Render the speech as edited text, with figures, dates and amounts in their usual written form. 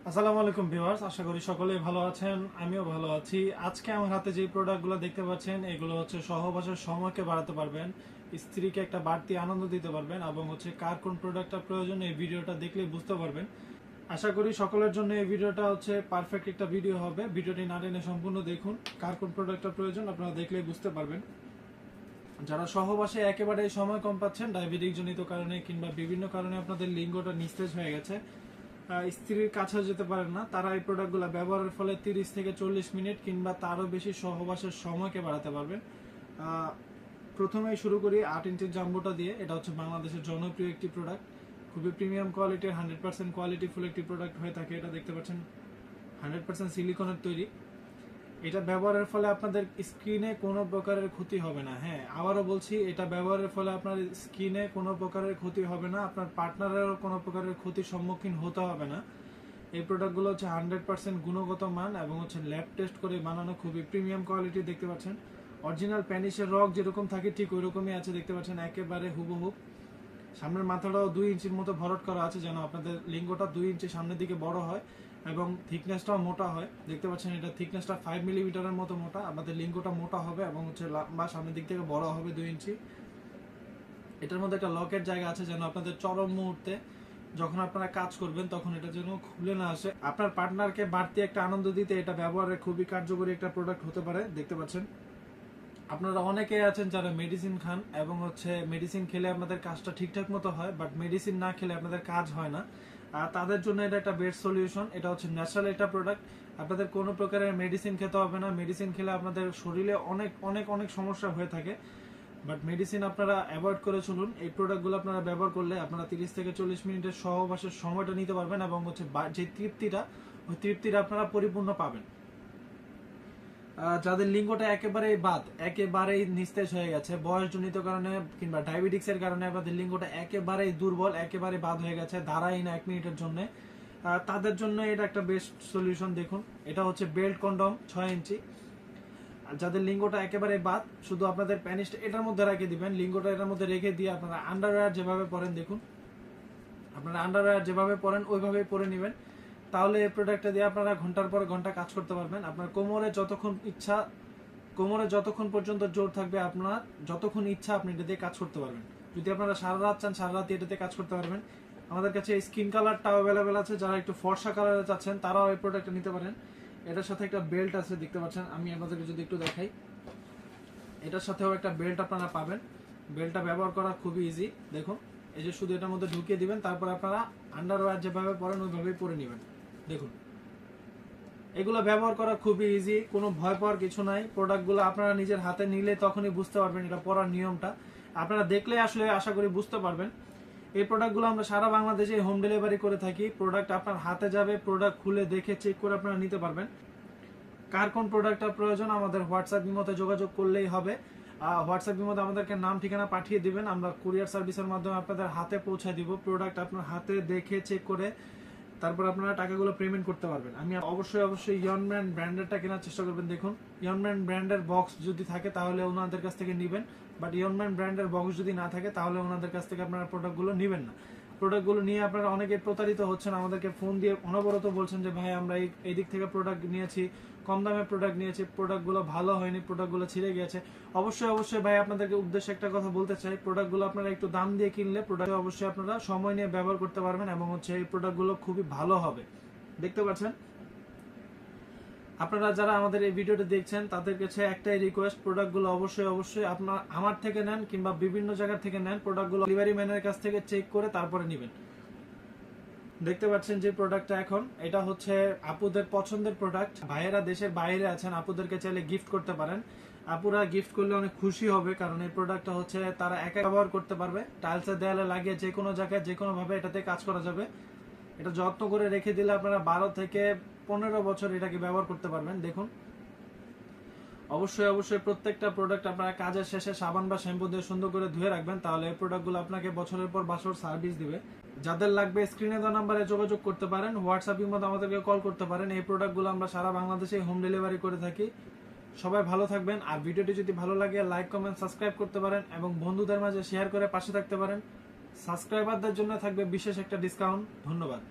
আসসালামু আলাইকুম ভিউয়ার্স, আশা করি সকলেই ভালো আছেন। আমিও ভালো আছি। আজকে আমার হাতে যে প্রোডাক্টগুলো দেখতে পাচ্ছেন এগুলো হচ্ছে সহবাসের সময়কে বাড়াতে পারবেন, স্ত্রীকে একটা বাড়তি আনন্দ দিতে পারবেন এবং হচ্ছে কার কোন প্রোডাক্টটা প্রয়োজন এই ভিডিওটা দেখলেই বুঝতে পারবেন। আশা করি সকলের জন্য এই ভিডিওটা হচ্ছে পারফেক্ট একটা ভিডিও হবে। ভিডিওটি না টেনে সম্পূর্ণ দেখুন। কার কোন প্রোডাক্টটা প্রয়োজন আপনারা দেখলেই বুঝতে পারবেন। যারা সহবাসে একেবারে সময় কম পাচ্ছেন, ডায়াবেটিক জনিত কারণে কিংবা বিভিন্ন কারণে আপনাদের লিঙ্গটা নিস্তেজ হয়ে গেছে, স্ত্রীর কাছেও যেতে পারেন না, তারা এই প্রোডাক্টগুলো ব্যবহারের ফলে 30 থেকে 40 মিনিট কিংবা তারও বেশি সহবাসের সময়কে বাড়াতে পারবেন। প্রথমেই শুরু করি 8 ইঞ্চির জাম্বোটা দিয়ে। এটা হচ্ছে বাংলাদেশের জনপ্রিয় একটি প্রোডাক্ট, খুবই প্রিমিয়াম কোয়ালিটির 100% কোয়ালিটি ফুল একটি প্রোডাক্ট হয়ে থাকে। এটা দেখতে পাচ্ছেন 100% সিলিকনের তৈরি। এটা ব্যবহারের ফলে আপনাদের স্কিনে কোনো প্রকারের ক্ষতি হবে না। হ্যাঁ, আবারও বলছি, এটা ব্যবহারের ফলে আপনার স্কিনে কোনো প্রকারের ক্ষতি হবে না, আপনার পার্টনারেরও কোনো প্রকারের ক্ষতির সম্মুখীন হতে হবে না। এই প্রোডাক্টগুলো হচ্ছে 100% গুণগত মান এবং হচ্ছে ল্যাব টেস্ট করে বানানো, খুবই প্রিমিয়াম কোয়ালিটি। দেখতে পাচ্ছেন অরিজিনাল প্যানিসের রক যেরকম থাকে ঠিক ওই রকমই আছে। দেখতে পাচ্ছেন একেবারে হুবহু। সামনের মাথাটাও 2 ইঞ্চির মতো ভরট করা আছে, যেন আপনাদের লিঙ্গটা 2 ইঞ্চি সামনের দিকে বড় হয় এবং থিকনেসটাও মোটা হয়। দেখতে পাচ্ছেন এটা থিকনেসটা 5 মিলিমিটারের মতো মোটা। আমাদের লিঙ্গটা মোটা হবে এবং হচ্ছে লম্বা সামনের দিক থেকে বড় হবে 2 ইঞ্চি। এটার মধ্যে একটা লকের জায়গা আছে, যেন আপনাদের চরম মুহূর্তে যখন আপনারা কাজ করবেন তখন এটা যেন খুলে না আসে। আপনার পার্টনারকে বাড়তি একটা আনন্দ দিতে এটা ব্যবহারের খুবই কার্যকরী একটা প্রোডাক্ট হতে পারে। দেখতে পাচ্ছেন আপনারা অনেকেই আছেন যারা মেডিসিন খান এবং হচ্ছে মেডিসিন খেলে আপনাদের কাজটা ঠিকঠাক মতো হয়, বাট মেডিসিন না খেলে আপনাদের কাজ হয় না। আর তাদের জন্য এটা একটা বেস্ট সলিউশন। এটা হচ্ছে ন্যাচারাল একটা প্রোডাক্ট। আপনাদের কোনো প্রকারের মেডিসিন খেতে হবে না। মেডিসিন খেলে আপনাদের শরীরে অনেক অনেক অনেক সমস্যা হয়ে থাকে, বাট মেডিসিন আপনারা অ্যাভয়েড করে চলুন। এই প্রোডাক্টগুলো আপনারা ব্যবহার করলে আপনারা 30 থেকে 40 মিনিটের সহবাসের সময়টা নিতে পারবেন এবং হচ্ছে যে তৃপ্তিটা, ওই তৃপ্তিটা আপনারা পরিপূর্ণ পাবেন। যাদের লিঙ্গটা একেবারেই নিস্তেজ হয়ে গেছে বয়সজনিত কারণে কিংবা ডায়াবেটিক্স এর কারণে, আপনাদের লিঙ্গটা একেবারেই দুর্বল, একেবারে বাদ হয়ে গেছে, দাঁড়াই না 1 মিনিটের জন্য, তাদের জন্য এটা একটা বেস্ট সলিউশন। দেখুন, এটা হচ্ছে বেল্ট কন্ডম 6 ইঞ্চি। আর যাদের লিঙ্গটা একেবারে বাদ, শুধু আপনাদের প্যানিসটা এটার মধ্যে রেখে দিবেন। লিঙ্গটা এটার মধ্যে রেখে দিয়ে আপনারা আন্ডারওয়্যার যেভাবে পরেন, দেখুন আপনারা আন্ডারওয়্যার যেভাবে পরেন ওইভাবেই পরে নেবেন। তাহলে এই প্রোডাক্টটা দিয়ে আপনারা ঘন্টার পর ঘন্টা কাজ করতে পারবেন। আপনার কোমরে যতক্ষণ পর্যন্ত জোর থাকবে, আপনার যতক্ষণ ইচ্ছা আপনি এটা দিয়ে কাজ করতে পারবেন। যদি আপনারা সারা রাত চান, সারা রাত এটাতে কাজ করতে পারবেন। আমাদের কাছে স্কিন কালারটাও অ্যাভেলেবেল আছে। যারা একটু ফর্সা কালারে চাচ্ছেন তারাও এই প্রোডাক্টটা নিতে পারেন। এটার সাথে একটা বেল্ট আছে, দেখতে পাচ্ছেন। আমি আপনাদেরকে যদি একটু দেখাই, এটার সাথেও একটা বেল্ট আপনারা পাবেন। বেল্টটা ব্যবহার করা খুবই ইজি। দেখুন, এই যে শুধু এটার মধ্যে ঢুকিয়ে দিবেন, তারপর আপনারা আন্ডারওয়্যার যেভাবে পরেন ওইভাবেই পরে নেবেন। দেখুন, এগুলো ব্যবহার করা খুবই ইজি, কোনো ভয় পাওয়ার কিছু নাই। প্রোডাক্টগুলো আপনারা নিজের হাতে নিলে তখনই বুঝতে পারবেন এটা পরার নিয়মটা। আপনারা দেখলে আসলে আশা করি বুঝতে পারবেন। এই প্রোডাক্টগুলো আমরা সারা বাংলাদেশে হোম ডেলিভারি করে থাকি। প্রোডাক্ট আপনার হাতে যাবে, প্রোডাক্ট খুলে দেখে চেক করে আপনারা নিতে পারবেন। কার কোন প্রোডাক্টটা প্রয়োজন আমাদের হোয়াটসঅ্যাপ ইমোতে যোগাযোগ করলেই হবে। হোয়াটসঅ্যাপ ইমোতে আমাদেরকে নাম ঠিকানা পাঠিয়ে দিবেন, আমরা কুরিয়ার সার্ভিসের মাধ্যমে আপনাদের হাতে পৌঁছায় দিব। প্রোডাক্ট আপনার হাতে দেখে চেক করে তারপর আপনারা টাকাগুলো পেমেন্ট করতে পারবেন। আমি অবশ্যই ইয়নম্যান ব্র্যান্ডেরটা কেনার চেষ্টা করবেন। দেখুন, ইয়নম্যান ব্র্যান্ডের বক্স যদি থাকে তাহলে ওনাদের কাছ থেকে নেবেন, বাট ইয়নম্যান ব্র্যান্ডের বক্স যদি না থাকে তাহলে ওনাদের কাছ থেকে আপনারা প্রোডাক্টগুলো নেবেন না। প্রোডাক্টগুলো নিয়ে আপনারা অনেকে প্রতারিত হচ্ছেন, আমাদেরকে ফোন দিয়ে অনবরত বলছেন যে ভাই আমরা এই দিক থেকে প্রোডাক্ট নিয়েছি, কম দামে প্রোডাক্ট নিয়েছি, প্রোডাক্টগুলো ভালো হয়নি, প্রোডাক্টগুলো ছিঁড়ে গিয়েছে। অবশ্যই ভাই আপনাদেরকে উদ্দেশ্যে একটা কথা বলতে চাই, প্রোডাক্টগুলো আপনারা একটু দাম দিয়ে কিনলে প্রোডাক্ট অবশ্যই আপনারা সময় নিয়ে ব্যবহার করতে পারবেন এবং হচ্ছে এই প্রোডাক্টগুলো খুবই ভালো হবে। দেখতে পাচ্ছেন, আপনারা যারা আমাদের এই ভিডিওটা দেখছেন তাদের কাছে একটাই রিকোয়েস্ট, প্রোডাক্টগুলো অবশ্যই আপনারা আমার থেকে নেন কিংবা বিভিন্ন জায়গা থেকে নেন, প্রোডাক্টগুলো ডেলিভারি ম্যানের কাছ থেকে চেক করে তারপরে নেবেন। দেখতে পাচ্ছেন যে প্রোডাক্টটা এখন, এটা হচ্ছে আপুদের পছন্দের প্রোডাক্ট। ভাইয়েরা দেশের বাইরে আছেন, আপুদেরকে চাইলে গিফট করতে পারেন। আপুরা গিফট করলে অনেক খুশি হবে, কারণ এই প্রোডাক্টটা হচ্ছে তারা একা ব্যবহার করতে পারবে। টাইলসের দেয়ালে লাগিয়ে যে কোনো জায়গায় যে কোনো ভাবে এটাতে কাজ করা যাবে। এটা যত্ন করে রেখে দিলে আপনারা 12 থেকে 15 বছর এটাকে ব্যবহার করতে পারবেন। দেখুন, অবশ্যই প্রত্যেকটা প্রোডাক্ট আপনারা কাজের শেষে সাবান বা শ্যাম্পু দিয়ে সুন্দর করে ধুয়ে রাখবেন, তাহলে এই প্রোডাক্টগুলো আপনাকে বছরের পর বছর সার্ভিস দিবে। যাদের লাগবে স্ক্রিনে দেওয়া নাম্বারে যোগাযোগ করতে পারেন, হোয়াটসঅ্যাপের মধ্যে আমাদেরকে কল করতে পারেন। এই প্রোডাক্টগুলো আমরা সারা বাংলাদেশে হোম ডেলিভারি করে থাকি। সবাই ভালো থাকবেন। আর ভিডিওটি যদি ভালো লাগে লাইক কমেন্ট সাবস্ক্রাইব করতে পারেন এবং বন্ধুদের মাঝে শেয়ার করে পাশে থাকতে পারেন। সাবস্ক্রাইবারদের জন্য থাকবে বিশেষ একটা ডিসকাউন্ট। ধন্যবাদ।